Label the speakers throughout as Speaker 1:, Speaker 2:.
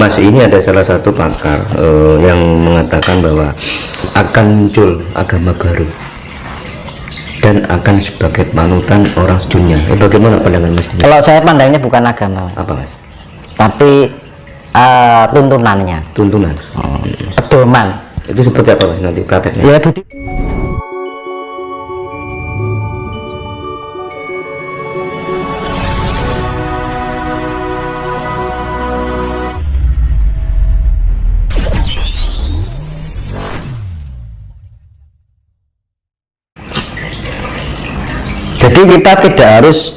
Speaker 1: Mas, ini ada salah satu pakar yang mengatakan bahwa akan muncul agama baru dan akan sebagai panutan orang dunia. Bagaimana pandangan Mas?
Speaker 2: Kalau saya pandangnya bukan agama,
Speaker 1: Apa Mas?
Speaker 2: tapi tuntunannya.
Speaker 1: Tuntunan.
Speaker 2: Pedoman.
Speaker 1: Itu seperti apa Mas nanti prakteknya?
Speaker 2: Ya Budi. Jadi kita tidak harus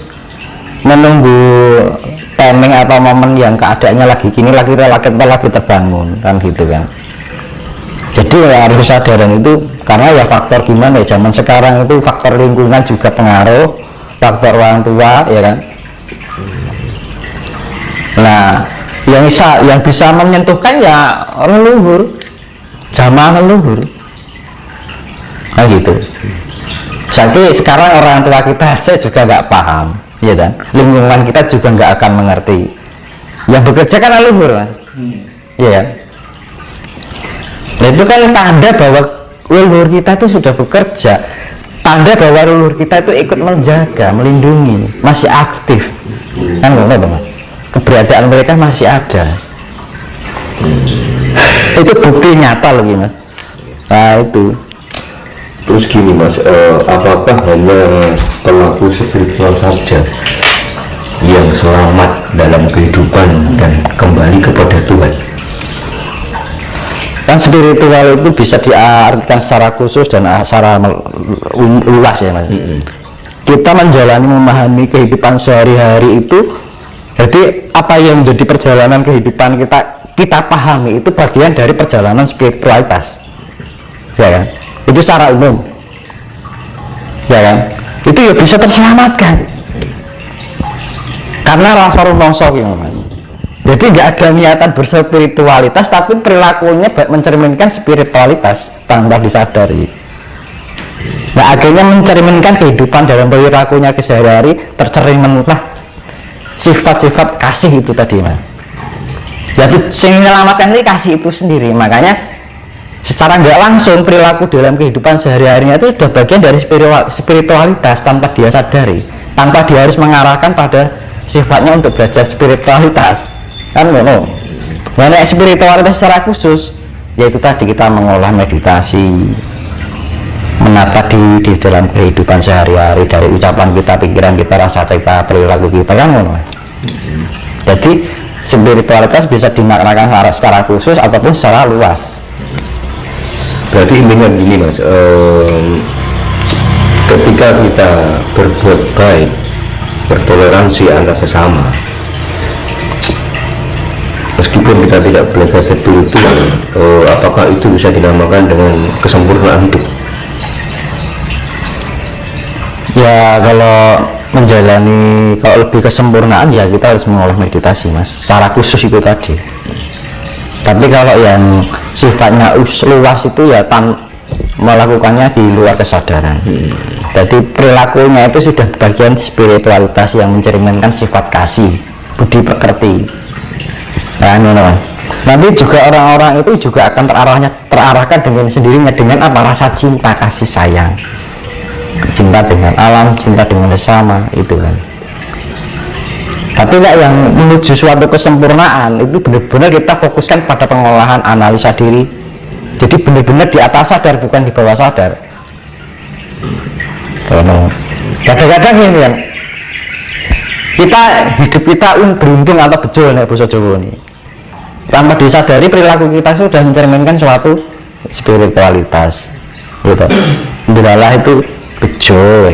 Speaker 2: menunggu timing atau momen yang keadaannya lagi kini lagi terbangun kan gitu kan. Jadi ya harus kesadaran itu karena ya faktor gimana ya zaman sekarang itu faktor lingkungan juga pengaruh, faktor orang tua ya kan. Nah yang bisa menyentuhkan ya leluhur, zaman leluhur nah gitu. Jadi sekarang orang tua kita aja juga nggak paham, ya kan? Lingkungan kita juga nggak akan mengerti. Yang bekerja kan leluhur, Mas, ya kan? Nah, itu kan tanda bahwa leluhur kita itu sudah bekerja, tanda bahwa leluhur kita itu ikut menjaga, melindungi, masih aktif, kan teman-teman? Keberadaan mereka masih ada. Itu bukti nyata loh, Mas. Nah itu.
Speaker 1: Terus gini Mas, apakah hanya pelaku spiritual saja yang selamat dalam kehidupan dan kembali kepada Tuhan?
Speaker 2: Kan spiritual itu bisa diartikan secara khusus dan secara luas ya Mas. Kita menjalani memahami kehidupan sehari-hari itu, jadi apa yang menjadi perjalanan kehidupan kita pahami itu bagian dari perjalanan spiritualitas, ya kan? Itu secara umum, ya kan? Itu ya bisa terselamatkan karena rasa rumongso gimana. Jadi nggak ada niatan berspiritualitas, tapi perilakunya mencerminkan spiritualitas tanpa disadari. Nah akhirnya mencerminkan kehidupan dalam perilakunya sehari-hari, tercerminlah sifat-sifat kasih itu tadi Mas. Jadi yang menyelamatkan ini kasih itu sendiri, makanya secara nggak langsung perilaku dalam kehidupan sehari-harinya itu sudah bagian dari spiritualitas tanpa dia sadari, tanpa dia harus mengarahkan pada sifatnya untuk belajar spiritualitas kan ngono. Nah, spiritualitas secara khusus yaitu tadi kita mengolah meditasi, menata di dalam kehidupan sehari-hari dari ucapan kita, pikiran kita, rasa kita, perilaku kita kan ngono. Jadi spiritualitas bisa dimaknakan secara khusus ataupun secara luas.
Speaker 1: Berarti intinya gini Mas, ketika kita berbuat baik, bertoleransi antar sesama, meskipun kita tidak belajar spiritual, apakah itu bisa dinamakan dengan kesempurnaan hidup?
Speaker 2: Ya kalau menjalani, kalau lebih kesempurnaan ya kita harus mengolah meditasi Mas, secara khusus itu tadi. Tapi kalau yang sifatnya luas itu ya melakukannya di luar kesadaran. Jadi perilakunya itu sudah bagian spiritualitas yang mencerminkan sifat kasih, budi pekerti. Nah, nanti juga orang-orang itu juga akan terarahkan dengan sendirinya dengan apa, rasa cinta, kasih sayang, cinta dengan alam, cinta dengan sesama itu kan. Tapi yang menuju suatu kesempurnaan itu benar-benar kita fokuskan pada pengolahan analisa diri. Jadi benar-benar di atas sadar bukan di bawah sadar. Kadang-kadang ini kan kita hidup kita beruntung atau bejo nek basa Jawa ini. Tanpa disadari perilaku kita sudah mencerminkan suatu spiritualitas. Gitu. Alhamdulillah itu bejo,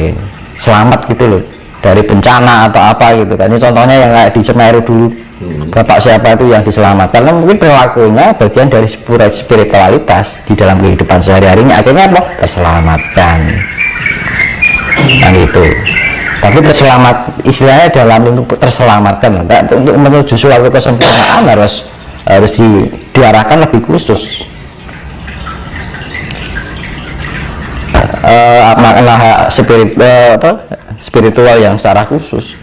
Speaker 2: selamat gitu loh dari bencana atau apa gitu kan. Ini contohnya yang kayak di Semeru dulu, bapak siapa itu yang diselamatkan, karena mungkin perilakunya bagian dari spiritualitas di dalam kehidupan sehari-harinya, akhirnya apa? Terselamatkan kan gitu. Tapi terselamat istilahnya dalam lingkup terselamatkan, untuk menuju suatu kesempurnaan harus diarahkan lebih khusus. Makna spiritual yang secara khusus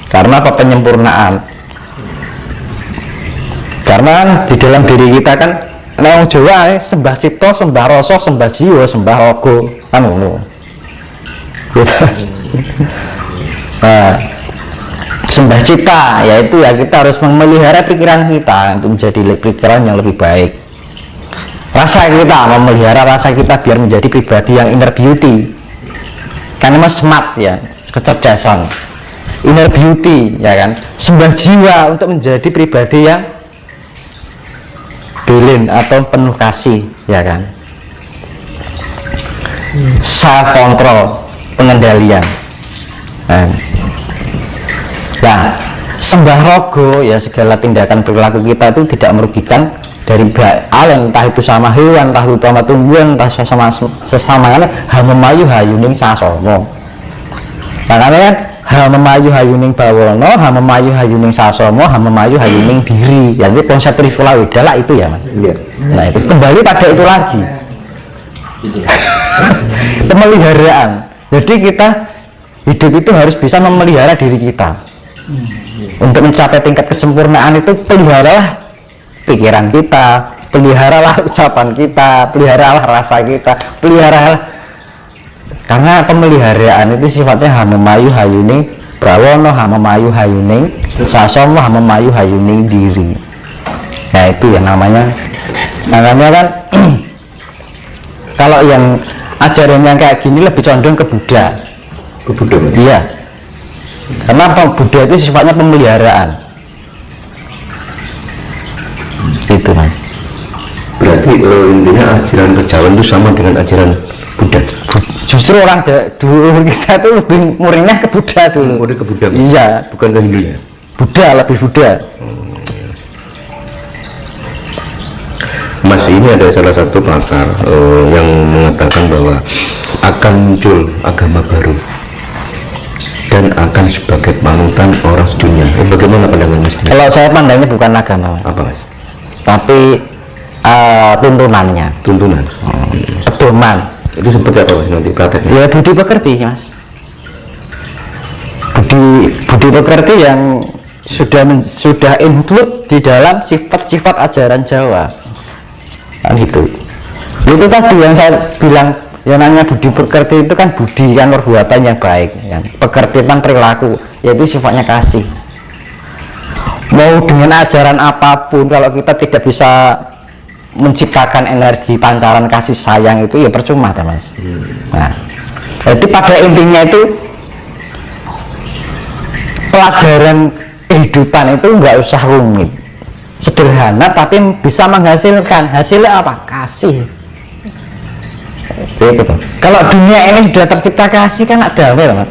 Speaker 2: karena apa, penyempurnaan Karena di dalam diri kita kan orang Jawa sembah cipta, sembah rasa, sembah jiwa, sembah raga kan ngono. Nah, sembah cipta yaitu ya kita harus memelihara pikiran kita untuk menjadi pikiran yang lebih baik. Rasa kita memelihara rasa kita biar menjadi pribadi yang inner beauty. Karena smart ya, kecerdasan. Inner beauty ya kan. Sembah jiwa untuk menjadi pribadi yang bilin atau penuh kasih ya kan. Self control, pengendalian. Nah, sembah rogo ya segala tindakan perilaku kita itu tidak merugikan dari alam, entah itu sama hewan, entah itu sama tumbuhan, entah sesama hamemayu hayuning sasomo. Makanya kan hamemayu hayuning bawono, hamemayu hayuning sasomo, hamemayu hayuning diri. Ya itu konsep Trifula Wedala itu ya Mas.
Speaker 1: Iya.
Speaker 2: Nah itu kembali pada itu lagi. Pemeliharaan. Jadi kita hidup itu harus bisa memelihara diri kita. Untuk mencapai tingkat kesempurnaan itu peliharalah pikiran kita, peliharalah ucapan kita, peliharalah rasa kita, peliharalah, karena pemeliharaan itu sifatnya hamemayu hayuning prawono, hamemayu hayuning sasomo, hamemayu hayuning diri. Nah itu yang namanya kan kalau yang ajaran yang kayak gini lebih condong ke Buddha.
Speaker 1: Ke Buddha.
Speaker 2: Iya. Karena Buddha itu sifatnya pemeliharaan. Itu Mas.
Speaker 1: Berarti intinya ajaran kejawen itu sama dengan ajaran Buddha.
Speaker 2: Justru orang dulu kita tuh lebih murninya ke Buddha dulu.
Speaker 1: Ke Buddha.
Speaker 2: Iya.
Speaker 1: Bukan ke Hindu ya.
Speaker 2: Buddha, lebih Buddha.
Speaker 1: Mas, ini ada salah satu pakar yang mengatakan bahwa akan muncul agama baru dan akan sebagai panutan orang dunia. Bagaimana pandangan Mas?
Speaker 2: Kalau saya pandangnya bukan agama, Mas.
Speaker 1: Apa Mas?
Speaker 2: Tapi tuntunannya.
Speaker 1: Tuntunan.
Speaker 2: Pedoman.
Speaker 1: Itu seperti apa Mas nanti prakteknya?
Speaker 2: Ya budi pekerti Mas. Budi pekerti yang sudah include di dalam sifat-sifat ajaran Jawa. Kan itu tadi yang saya bilang, yang namanya budi pekerti itu kan budi kan perbuatan yang baik kan? Pekertian perilaku yaitu sifatnya kasih. Mau dengan ajaran apapun kalau kita tidak bisa menciptakan energi pancaran kasih sayang itu ya percuma Mas. Nah jadi pada intinya itu pelajaran kehidupan itu nggak usah rumit, sederhana tapi bisa menghasilkan. Hasilnya apa? Kasih. Gitu tuh. Kalau dunia ini sudah tercipta kasih kan ada apa?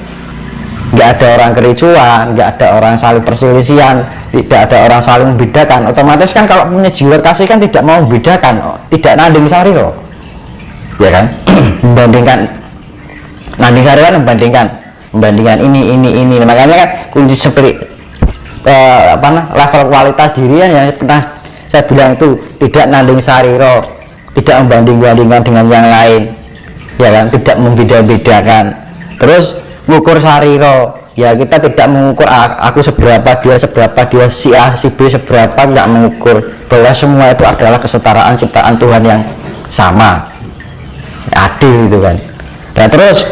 Speaker 2: Nggak ada orang kericuan, nggak ada orang saling perselisihan, tidak ada orang saling membedakan. Otomatis kan kalau punya jiwa kasih kan tidak mau membedakan, tidak nanding sari loh, ya kan? Membandingkan, nanding sari kan membandingkan ini. Makanya kan kunci seperti level kualitas diri yang pernah saya bilang itu tidak nanding sariro, tidak membanding-bandingkan dengan yang lain, ya kan, tidak membeda-bedakan. Terus mengukur sariro, ya kita tidak mengukur aku seberapa, dia seberapa, dia si A si B seberapa, nggak mengukur bahwa semua itu adalah kesetaraan ciptaan Tuhan yang sama, adil gitu kan. Nah terus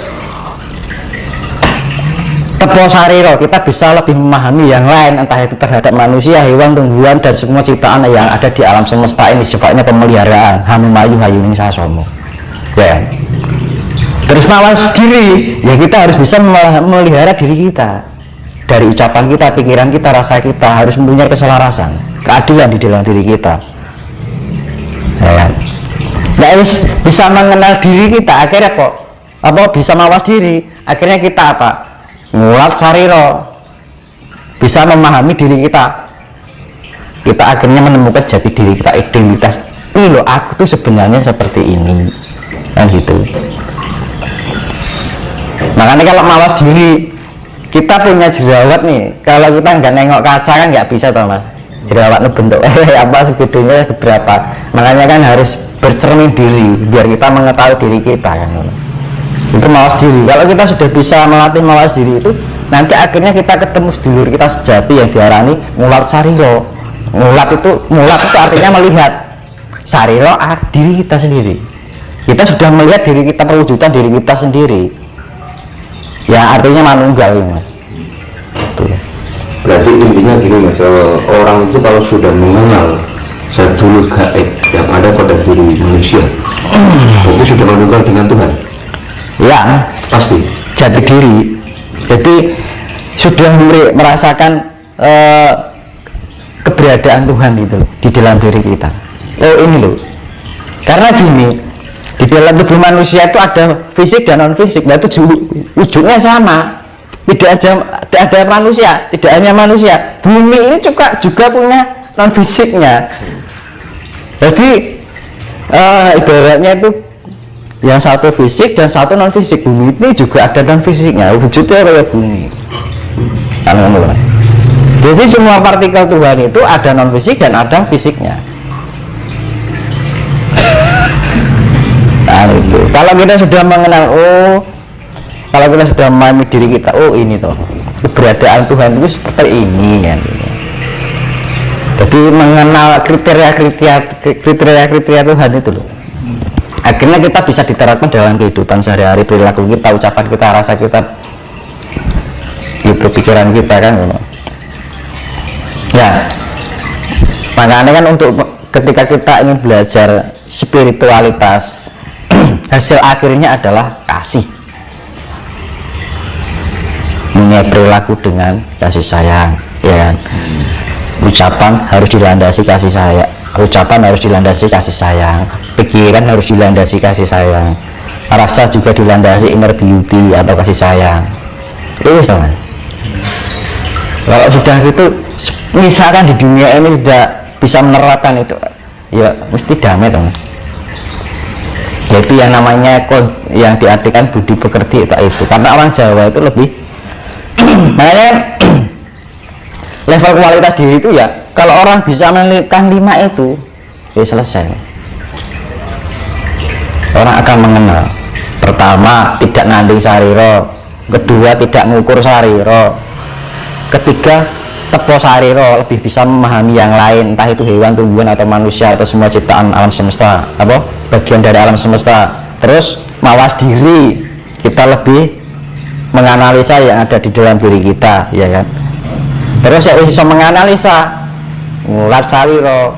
Speaker 2: tepo sariro, kita bisa lebih memahami yang lain, entah itu terhadap manusia, hewan, tumbuhan, dan semua ciptaan yang ada di alam semesta ini. Sifatnya pemeliharaan, hamemayu hayuning sasomo, ya. Terus mawas diri, ya kita harus bisa memelihara diri kita dari ucapan kita, pikiran kita, rasa kita, harus mempunyai keselarasan, keadilan di dalam diri kita, ya. Nah, bisa mengenal diri kita, akhirnya apa bisa mawas diri, akhirnya kita apa? Ngulat sariro, bisa memahami diri kita akhirnya menemukan jati diri kita, identitas ini loh, aku tuh sebenarnya seperti ini kan gitu. Makanya kalau mawas diri, kita punya jerawat nih, kalau kita nggak nengok kaca kan nggak bisa toh Mas, jerawatnya bentuk apa sebetulnya berapa. Makanya kan harus bercermin diri biar kita mengetahui diri kita kan. Itu mawas diri. Kalau kita sudah bisa melatih mawas diri itu, nanti akhirnya kita ketemu sedulur kita sejati yang diarani ngulat sariro. Mulat itu artinya melihat sariro diri kita sendiri. Kita sudah melihat diri kita, perwujudan diri kita sendiri. Ya artinya manunggal ya, Mas. Itu ya.
Speaker 1: Berarti intinya gini Mas, orang itu kalau sudah mengenal zat dulu gaib yang ada pada diri manusia, itu sudah manunggal dengan Tuhan.
Speaker 2: Ya,
Speaker 1: Pasti.
Speaker 2: jati diri. Jadi sudah merasakan keberadaan Tuhan itu loh, di dalam diri kita. Oh ini loh, karena gini, di dalam tubuh manusia itu ada fisik dan non fisik. Nah itu wujudnya sama, tidak ada manusia, tidak hanya manusia, bumi ini juga punya non fisiknya. Jadi ibaratnya itu yang satu fisik dan satu non fisik. Bumi ini juga ada non fisiknya, wujudnya kayak bumi. Jadi semua partikel Tuhan itu ada non fisik dan ada fisiknya. Nah itu, kalau kita sudah mengenal, kalau kita sudah memahami diri kita, ini toh keberadaan Tuhan itu seperti ini kan. Jadi mengenal kriteria Tuhan itu loh. Akhirnya kita bisa diterapkan dalam kehidupan sehari-hari, perilaku kita, ucapan kita, rasa kita, itu pikiran kita kan. Ya, makanya kan untuk ketika kita ingin belajar spiritualitas, hasil akhirnya adalah kasih. Punya perilaku dengan kasih sayang, ya kan? Ucapan harus dilandasi kasih sayang, pikiran harus dilandasi kasih sayang, rasa juga dilandasi inner beauty atau kasih sayang. Itu teman. Kalau sudah gitu, misalkan di dunia ini sudah bisa menerapkan itu, ya mesti damai dong. Yaitu yang namanya yang diartikan budi pekerti itu, karena orang Jawa itu lebih makanya level kualitas diri itu ya, kalau orang bisa memiliki 5 itu ya selesai. Orang akan mengenal, pertama tidak nanding sariro, kedua tidak ngukur sariro, ketiga tepo sariro, lebih bisa memahami yang lain, entah itu hewan, tumbuhan atau manusia atau semua ciptaan alam semesta, bagian dari alam semesta. Terus mawas diri, kita lebih menganalisa yang ada di dalam diri kita, ya kan. Terus saya bisa menganalisa mulat sariro,